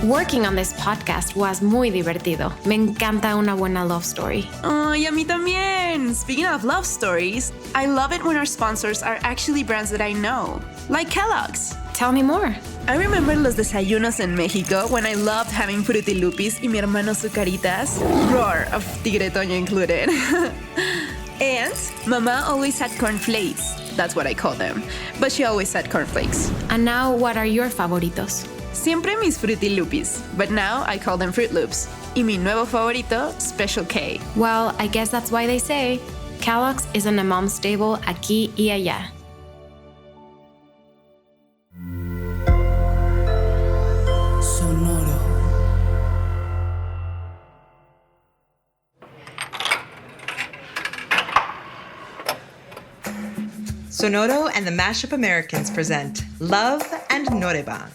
Working on this podcast was muy divertido. Me encanta una buena love story. Y a mí también. Speaking of love stories, I love it when our sponsors are actually brands that I know, like Kellogg's. Tell me more. I remember los desayunos in Mexico when I loved having Fruity Lupis y mi hermano Zucaritas. Roar of Tigre Toño included. And Mama always had cornflakes. That's what I call them. But she always had cornflakes. And now, what are your favoritos? Siempre mis Fruity Lupis, but now I call them Fruit Loops. Y mi nuevo favorito, Special K. Well, I guess that's why they say Kellogg's is in a mom's stable aquí y allá. Sonoro. Sonoro and the Mashup Americans present Love and Noraebang.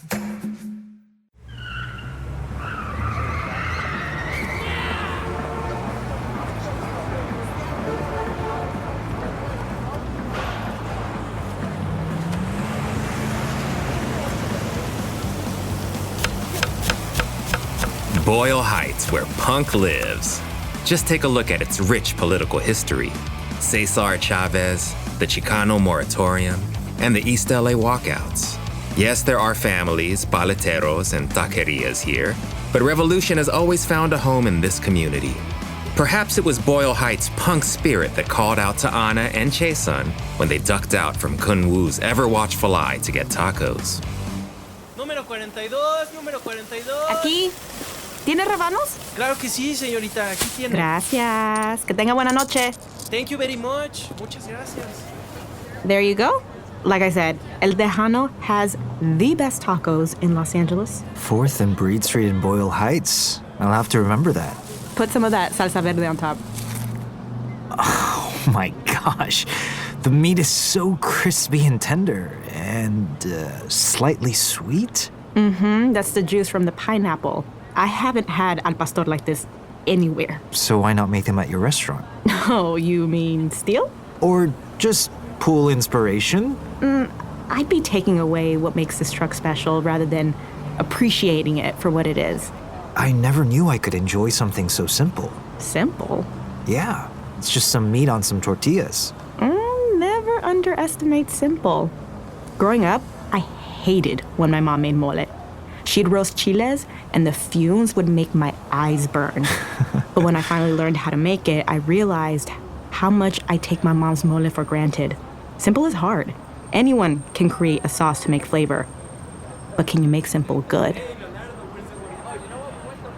Boyle Heights, where punk lives. Just take a look at its rich political history. Cesar Chavez, the Chicano Moratorium, and the East LA walkouts. Yes, there are families, paleteros, and taquerias here, but revolution has always found a home in this community. Perhaps it was Boyle Heights' punk spirit that called out to Ana and Jaesun when they ducked out from Kun Wu's ever-watchful eye to get tacos. Número 42, número 42. Aquí. ¿Tiene rábanos? Claro que sí, señorita. Aquí tiene. Gracias. Que tenga buena noche. Thank you very much. Muchas gracias. There you go. Like I said, El Tejano has the best tacos in Los Angeles. 4th and Breed Street in Boyle Heights. I'll have to remember that. Put some of that salsa verde on top. Oh my gosh. The meat is so crispy and tender and slightly sweet. That's the juice from the pineapple. I haven't had al pastor like this anywhere. So why not make them at your restaurant? Oh, you mean steal? Or just pool inspiration? I'd be taking away what makes this truck special rather than appreciating it for what it is. I never knew I could enjoy something so simple. Simple? Yeah, it's just some meat on some tortillas. Never underestimate simple. Growing up, I hated when my mom made mole. She'd roast chiles, and the fumes would make my eyes burn. But when I finally learned how to make it, I realized how much I take my mom's mole for granted. Simple is hard. Anyone can create a sauce to make flavor. But can you make simple good?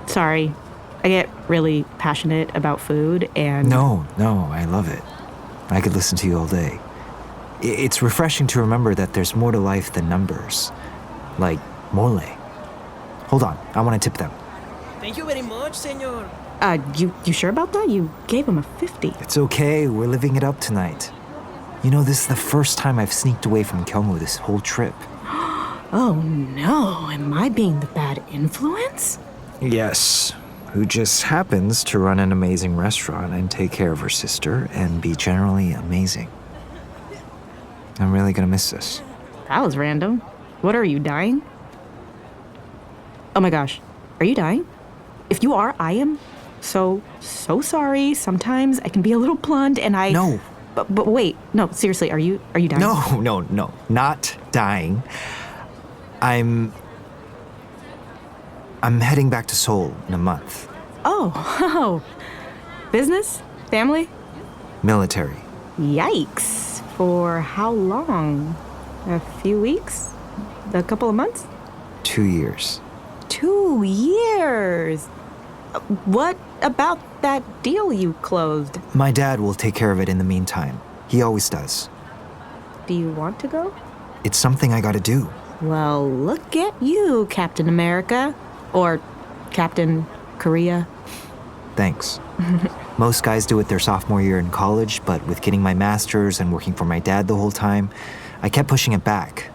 Sorry, I get really passionate about food and... No, I love it. I could listen to you all day. It's refreshing to remember that there's more to life than numbers. Like mole. Hold on, I want to tip them. Thank you very much, señor. You sure about that? You gave him a 50. It's okay, we're living it up tonight. You know, this is the first time I've sneaked away from Gyeongwoo this whole trip. Oh no, am I being the bad influence? Yes, who just happens to run an amazing restaurant and take care of her sister and be generally amazing. I'm really gonna miss this. That was random. What are you, dying? Oh my gosh, are you dying? If you are, I am so sorry. Sometimes I can be a little blunt and I... No. But wait, no, seriously, are you dying? No, not dying. I'm heading back to Seoul in a month. Oh, business? Family? Military. Yikes. For how long? A few weeks? A couple of months? 2 years. 2 years? What about that deal you closed? My dad will take care of it in the meantime. He always does. Do you want to go? It's something I gotta do. Well, look at you, Captain America. Or Captain Korea. Thanks. Most guys do it their sophomore year in college, but with getting my master's and working for my dad the whole time, I kept pushing it back.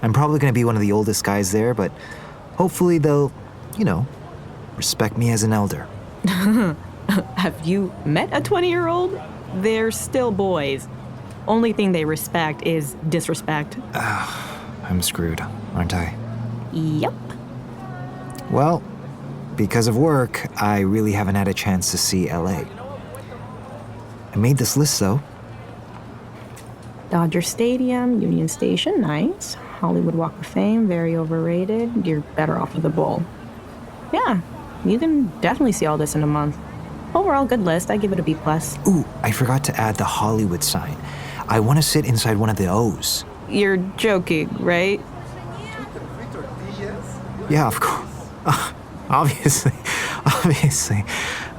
I'm probably gonna be one of the oldest guys there, but hopefully they'll, respect me as an elder. Have you met a 20-year-old? They're still boys. Only thing they respect is disrespect. I'm screwed, aren't I? Yep. Well, because of work, I really haven't had a chance to see LA. I made this list though. Dodger Stadium, Union Station, nice. Hollywood Walk of Fame, very overrated. You're better off with a bowl. Yeah, you can definitely see all this in a month. Overall, good list. I give it a B+. Ooh, I forgot to add the Hollywood sign. I want to sit inside one of the O's. You're joking, right? Yeah, of course. Obviously,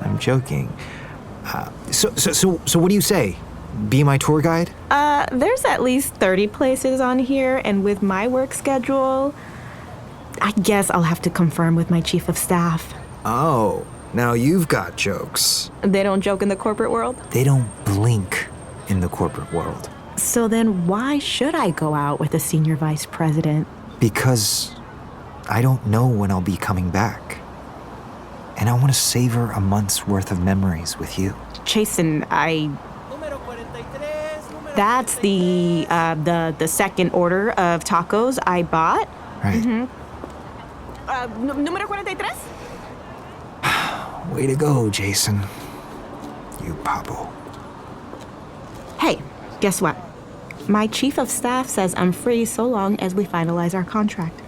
I'm joking. So what do you say? Be my tour guide? There's at least 30 places on here, and with my work schedule, I guess I'll have to confirm with my chief of staff. Oh, now you've got jokes. They don't joke in the corporate world? They don't blink in the corporate world. So then why should I go out with a senior vice president? Because I don't know when I'll be coming back. And I want to savor a month's worth of memories with you. Jason, that's the second order of tacos I bought. Right. Número 43? Way to go, Jason. You pabo. Hey, guess what? My chief of staff says I'm free so long as we finalize our contract.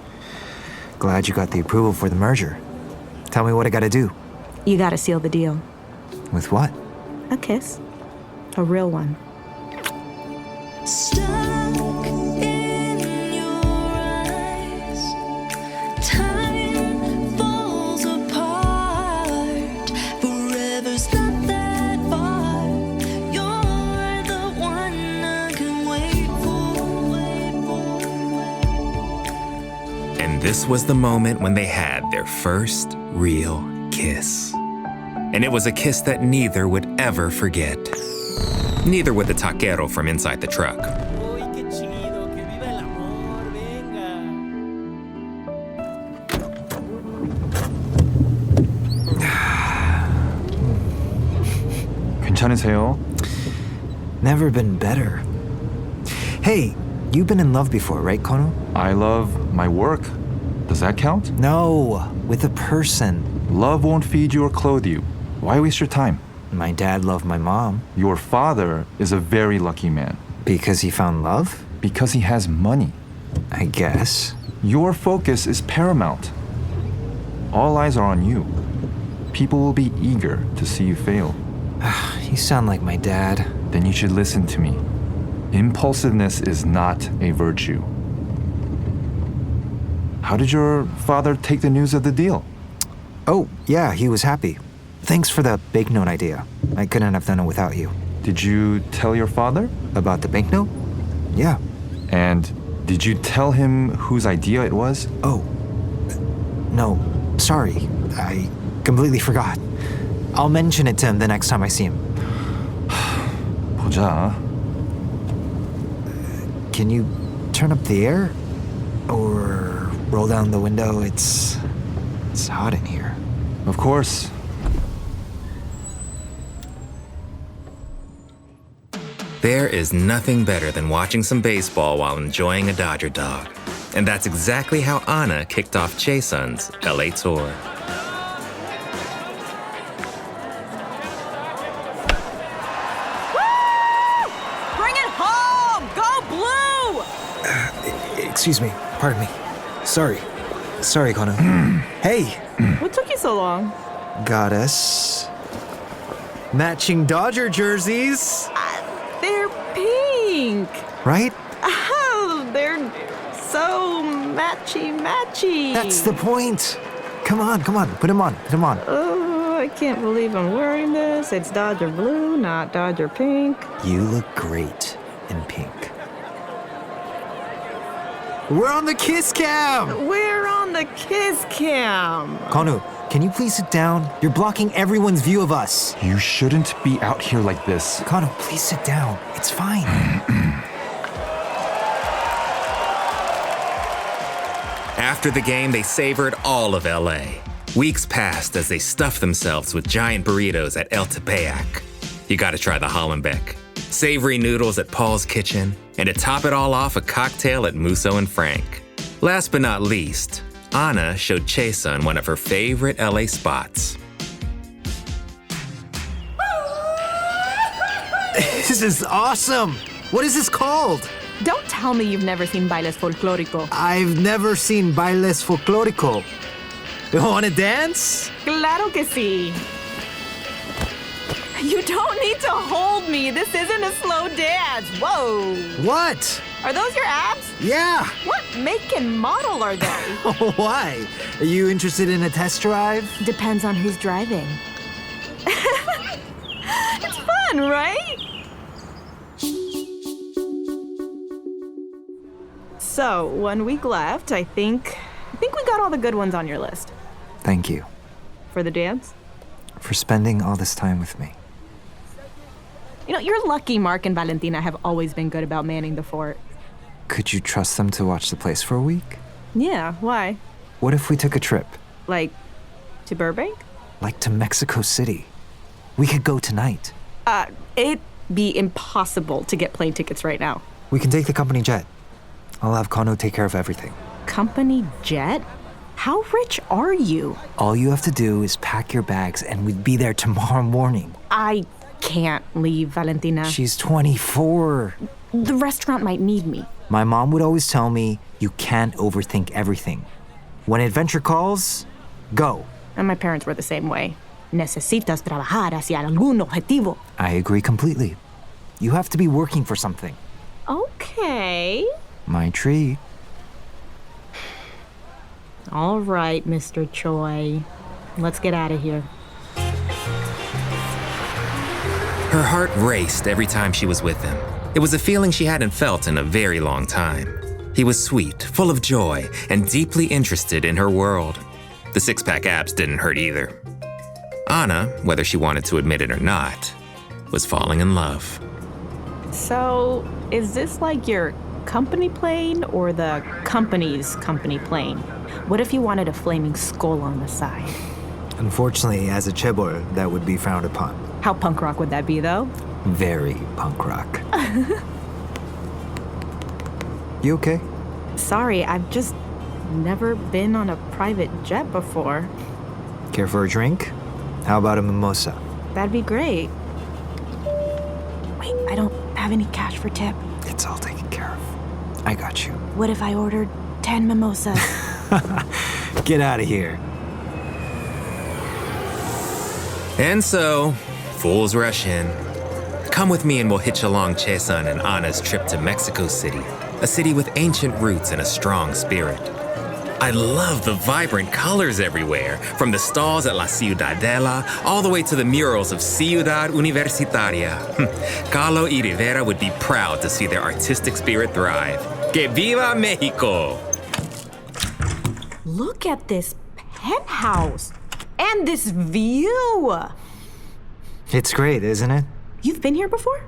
Glad you got the approval for the merger. Tell me what I gotta do. You gotta seal the deal. With what? A kiss. A real one. Stuck in your eyes, time falls apart. Forever's not that far. You're the one I can wait for. And this was the moment when they had their first real kiss. And it was a kiss that neither would ever forget. Neither would the taquero from inside the truck. Uy, qué chido, que viva el amor, venga. 괜찮으세요? Never been better. Hey, you've been in love before, right, Kono? I love my work. Does that count? No, with a person. Love won't feed you or clothe you. Why waste your time? My dad loved my mom. Your father is a very lucky man. Because he found love? Because he has money. I guess. Your focus is paramount. All eyes are on you. People will be eager to see you fail. You sound like my dad. Then you should listen to me. Impulsiveness is not a virtue. How did your father take the news of the deal? Oh, yeah, he was happy. Thanks for the banknote idea. I couldn't have done it without you. Did you tell your father? About the banknote? Yeah. And did you tell him whose idea it was? Oh, no, sorry. I completely forgot. I'll mention it to him the next time I see him. 보자. Can you turn up the air? Or roll down the window? It's hot in here. Of course. There is nothing better than watching some baseball while enjoying a Dodger dog. And that's exactly how Ana kicked off Jaeson's LA tour. Bring it home! Go blue! Excuse me, pardon me. Sorry, Kono. Hey, What took you so long? got us matching Dodger jerseys, They're pink. right? Oh, they're so matchy-matchy. That's the point. Come on, put him on. Oh, I can't believe I'm wearing this. It's Dodger blue, not Dodger pink. You look great in pink. We're on the kiss cam! We're on the kiss cam. Kono, can you please sit down? You're blocking everyone's view of us. You shouldn't be out here like this. Kono, please sit down. It's fine. After the game, they savored all of LA. Weeks passed as they stuffed themselves with giant burritos at El Tepeyac. You gotta try the Hollenbeck. Savory noodles at Paul's Kitchen, and to top it all off, a cocktail at Musso and Frank. Last but not least, Ana showed Jaesun one of her favorite LA spots. This is awesome! What is this called? Don't tell me you've never seen bailes folclórico. I've never seen bailes folclórico. You wanna dance? Claro que sí. You don't need to hold me. This isn't a slow dance. Whoa. What? Are those your abs? Yeah! What make and model are they? Why? Are you interested in a test drive? Depends on who's driving. It's fun, right? So, 1 week left. I think we got all the good ones on your list. Thank you For the dance? for spending all this time with me. You know, you're lucky Mark and Valentina have always been good about manning the fort. Could you trust them to watch the place for a week? Yeah, why? What if we took a trip? Like, to Burbank? Like to Mexico City? We could go tonight. It'd be impossible to get plane tickets right now. We can take the company jet. I'll have Kano take care of everything. Company jet? How rich are you? All you have to do is pack your bags and we'd be there tomorrow morning. I can't leave, Valentina. She's 24. The restaurant might need me. My mom would always tell me, you can't overthink everything. When adventure calls, go. And my parents were the same way. Necesitas trabajar hacia algún objetivo. I agree completely. You have to be working for something. Okay. My treat. All right, Mr. Choi. Let's get out of here. Her heart raced every time she was with him. It was a feeling she hadn't felt in a very long time. He was sweet, full of joy, and deeply interested in her world. The six-pack abs didn't hurt either. Ana, whether she wanted to admit it or not, was falling in love. So, is this like your company plane or the company's company plane? What if you wanted a flaming skull on the side? Unfortunately, as a chaebol, that would be frowned upon. How punk rock would that be, though? Very punk rock. You okay? Sorry, I've just never been on a private jet before. Care for a drink? How about a mimosa? That'd be great. Wait, I don't have any cash for tip. It's all taken care of. I got you. What if I ordered 10 mimosas? Get out of here. And so, fools rush in. Come with me and we'll hitch along Jaesun and Ana's trip to Mexico City, a city with ancient roots and a strong spirit. I love the vibrant colors everywhere, from the stalls at La Ciudadela all the way to the murals of Ciudad Universitaria. Carlo y Rivera would be proud to see their artistic spirit thrive. Que viva Mexico! Look at this penthouse and this view. It's great, isn't it? You've been here before?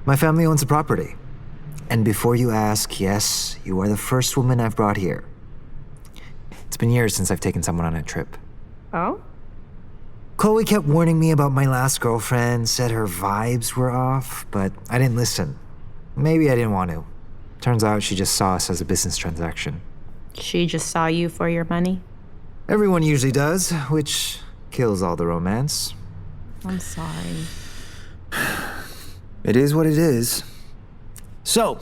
My family owns a property. And before you ask, yes, you are the first woman I've brought here. It's been years since I've taken someone on a trip. Oh? Chloe kept warning me about my last girlfriend, said her vibes were off, but I didn't listen. Maybe I didn't want to. Turns out she just saw us as a business transaction. She just saw you for your money? Everyone usually does, which kills all the romance. I'm sorry. It is what it is. So,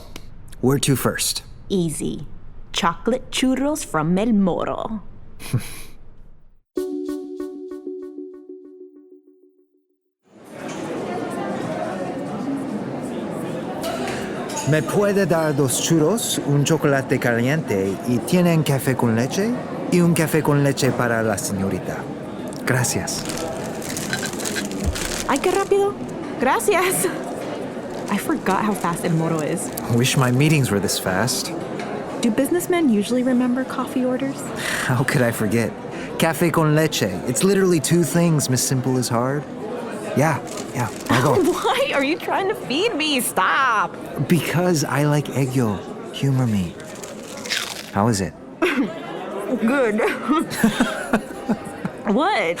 where to first? Easy. Chocolate churros from El Moro. ¿Me puede dar 2 churros, un chocolate caliente y tienen café con leche? Y un café con leche para la señorita. Gracias. Ay, qué rápido. Gracias. I forgot how fast El Moro is. Wish my meetings were this fast. Do businessmen usually remember coffee orders? How could I forget? Café con leche. It's literally 2 things, Miss Simple is hard. Yeah, I'll go. Why are you trying to feed me? Stop. Because I like egg yolk. Humor me. How is it? Good. What?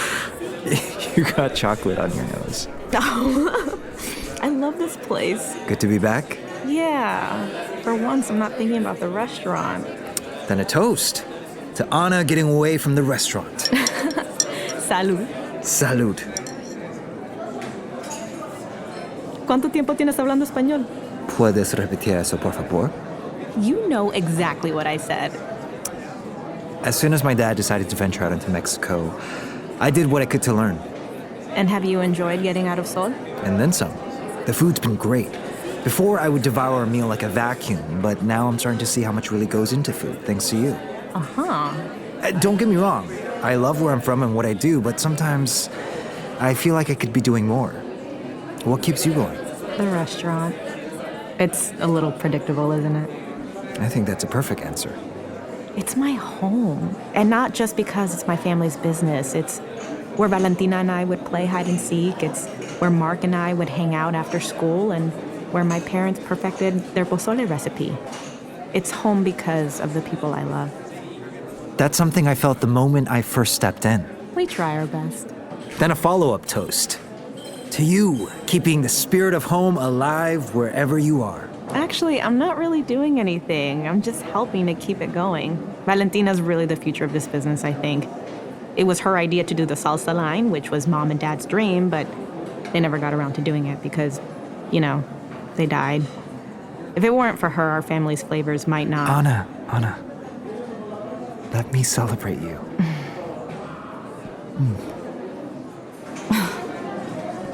You got chocolate on your nose. I love this place. Good to be back? Yeah. For once, I'm not thinking about the restaurant. Then a toast. to Ana getting away from the restaurant. Salud. Salud. ¿Cuánto tiempo tienes hablando español? ¿Puedes repetir eso, por favor? You know exactly what I said. As soon as my dad decided to venture out into Mexico, I did what I could to learn. And have you enjoyed getting out of Sol? And then some. The food's been great. Before, I would devour a meal like a vacuum, but now I'm starting to see how much really goes into food, thanks to you. Uh-huh. Don't get me wrong. I love where I'm from and what I do, but sometimes I feel like I could be doing more. What keeps you going? The restaurant. It's a little predictable, isn't it? I think that's a perfect answer. It's my home. And not just because it's my family's business. It's where Valentina and I would play hide and seek. It's where Mark and I would hang out after school and where my parents perfected their pozole recipe. It's home because of the people I love. That's something I felt the moment I first stepped in. We try our best. Then a follow-up toast. To you, keeping the spirit of home alive wherever you are. Actually, I'm not really doing anything. I'm just helping to keep it going. Valentina's really the future of this business, I think. It was her idea to do the salsa line, which was Mom and Dad's dream, but they never got around to doing it because, you know, they died. If it weren't for her, our family's flavors might not. Ana, let me celebrate you.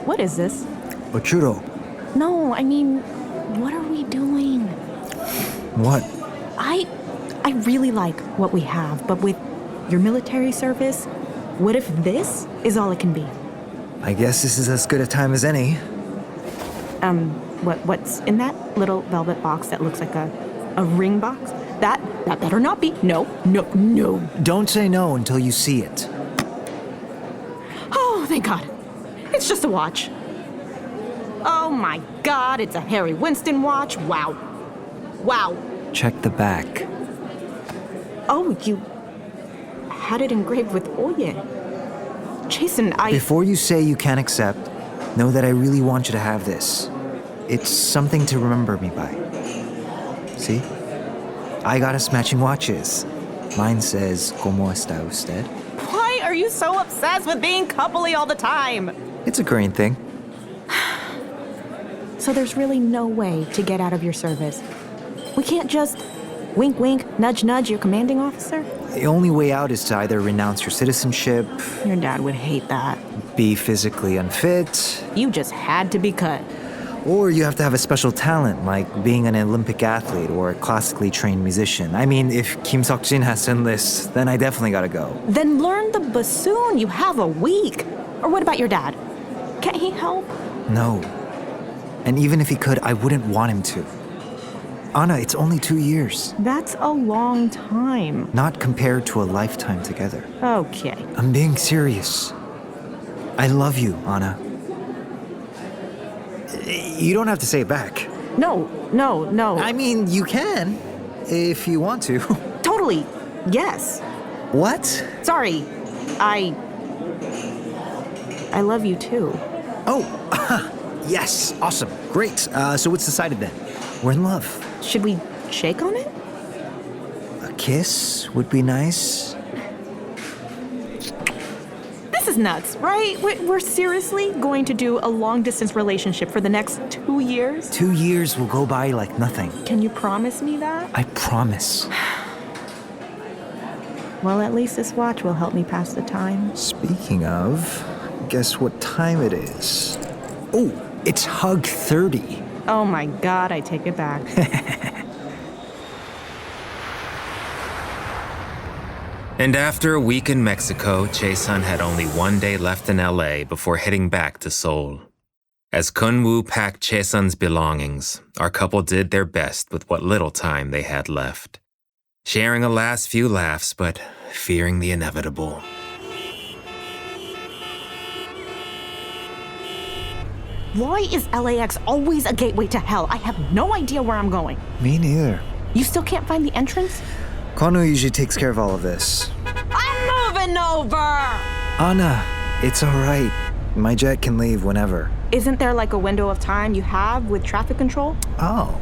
What is this? A churro. No, I mean, what are we doing? What? I really like what we have, but with your military service, what if this is all it can be? I guess this is as good a time as any. What's in that little velvet box that looks like a ring box? That better not be. No. Don't say no until you see it. Oh, thank God. It's just a watch. Oh my God, it's a Harry Winston watch. Wow. Check the back. Oh, you had it engraved with oye. Jason, Before you say you can't accept, know that I really want you to have this. It's something to remember me by. See? I got us matching watches. Mine says, ¿Cómo está usted? Why are you so obsessed with being coupley all the time? It's a Korean thing. So there's really no way to get out of your service. We can't just wink, wink, nudge, nudge your commanding officer? The only way out is to either renounce your citizenship, Your dad would hate that. be physically unfit, You just had to be cut. or you have to have a special talent, like being an Olympic athlete or a classically trained musician. I mean, if Kim Seok-jin has to enlist, then I definitely gotta go. Then learn the bassoon. You have a week. Or what about your dad? Can't he help? No. And even if he could, I wouldn't want him to. Ana, it's only 2 years. That's a long time. Not compared to a lifetime together. Okay. I'm being serious. I love you, Ana. You don't have to say it back. No. I mean, you can, if you want to. Totally. Yes. What? Sorry. I love you too. Oh, yes, awesome, great. So it's decided then. We're in love. Should we shake on it? A kiss would be nice. This is nuts, right? We're seriously going to do a long-distance relationship for the next 2 years? 2 years will go by like nothing. Can you promise me that? I promise. Well, at least this watch will help me pass the time. Speaking of, guess what time it is? Oh, it's hug 30. Oh my God, I take it back. And after a week in Mexico, Jaesun had only 1 day left in LA before heading back to Seoul. As Kunwoo packed Jaesun's belongings, our couple did their best with what little time they had left, sharing a last few laughs but fearing the inevitable. Why is LAX always a gateway to hell? I have no idea where I'm going. Me neither. You still can't find the entrance? Kono usually takes care of all of this. I'm moving over! Ana, it's all right. My jet can leave whenever. Isn't there like a window of time you have with traffic control? Oh,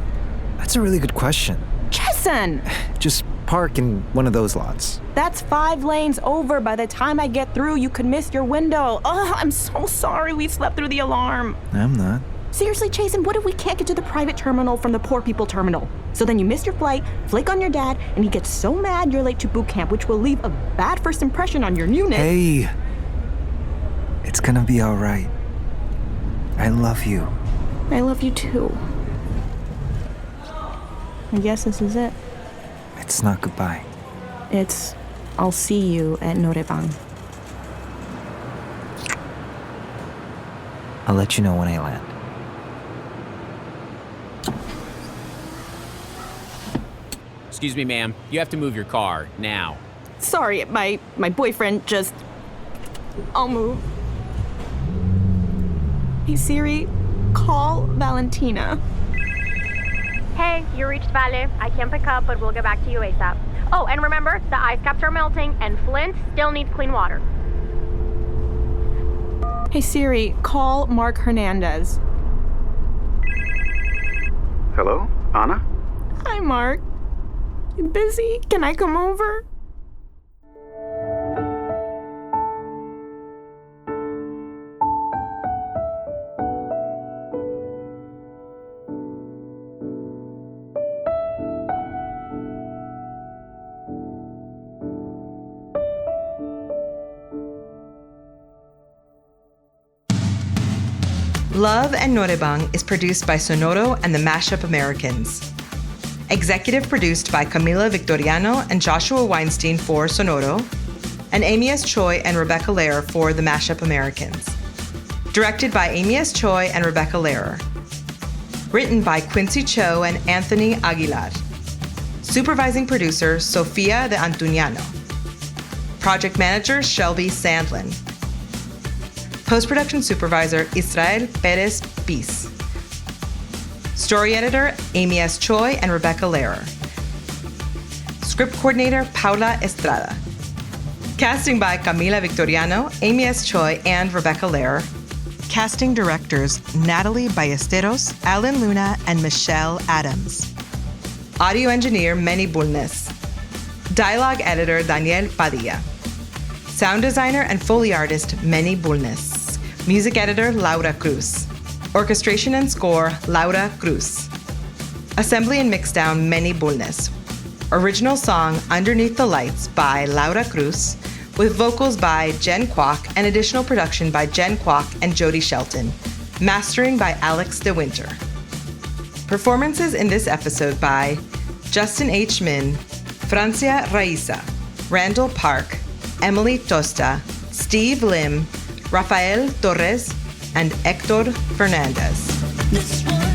that's a really good question. Jason! Just park in one of those lots. That's 5 lanes over. By the time I get through, you could miss your window. Oh, I'm so sorry we slept through the alarm. I'm not. Seriously, Jason, what if we can't get to the private terminal from the poor people terminal? So then you miss your flight, flake on your dad, and he gets so mad you're late to boot camp, which will leave a bad first impression on your unit. Hey, it's gonna be all right. I love you. I love you too. I guess this is it. It's not goodbye. It's, I'll see you at Noraebang. I'll let you know when I land. Excuse me, ma'am. You have to move your car now. Sorry, my boyfriend just... I'll move. Hey Siri, call Valentina. Hey, you reached Vale. I can't pick up, but we'll get back to you ASAP. Oh, and remember, the ice caps are melting, and Flint still needs clean water. Hey Siri, call Mark Hernandez. Hello, Ana? Hi, Mark. You busy? Can I come over? Love and Noraebang is produced by Sonoro and the Mashup Americans. Executive produced by Camila Victoriano and Joshua Weinstein for Sonoro, and Amy S. Choi and Rebecca Lehrer for the Mashup Americans. Directed by Amy S. Choi and Rebecca Lehrer. Written by Quincy Cho and Anthony Aguilar. Supervising producer, Sofia de Antuniano. Project manager, Shelby Sandlin. Post-production supervisor, Israel Perez Piz. Story editor, Amy S. Choi and Rebecca Lehrer. Script coordinator, Paula Estrada. Casting by Camila Victoriano, Amy S. Choi, and Rebecca Lehrer. Casting directors, Natalie Ballesteros, Alan Luna, and Michelle Adams. Audio engineer, Manny Bulnes. Dialogue editor, Daniel Padilla. Sound designer and Foley artist, Manny Bulnes. Music editor, Laura Cruz. Orchestration and score, Laura Cruz. Assembly and mixdown, Manny Bulnes. Original song, Underneath the Lights by Laura Cruz, with vocals by Jen Kwok and additional production by Jen Kwok and Jody Shelton. Mastering by Alex DeWinter. Performances in this episode by Justin H. Min, Francia Raiza, Randall Park, Emily Tosta, Steve Lim, Rafael Torres, and Hector Fernandez. This one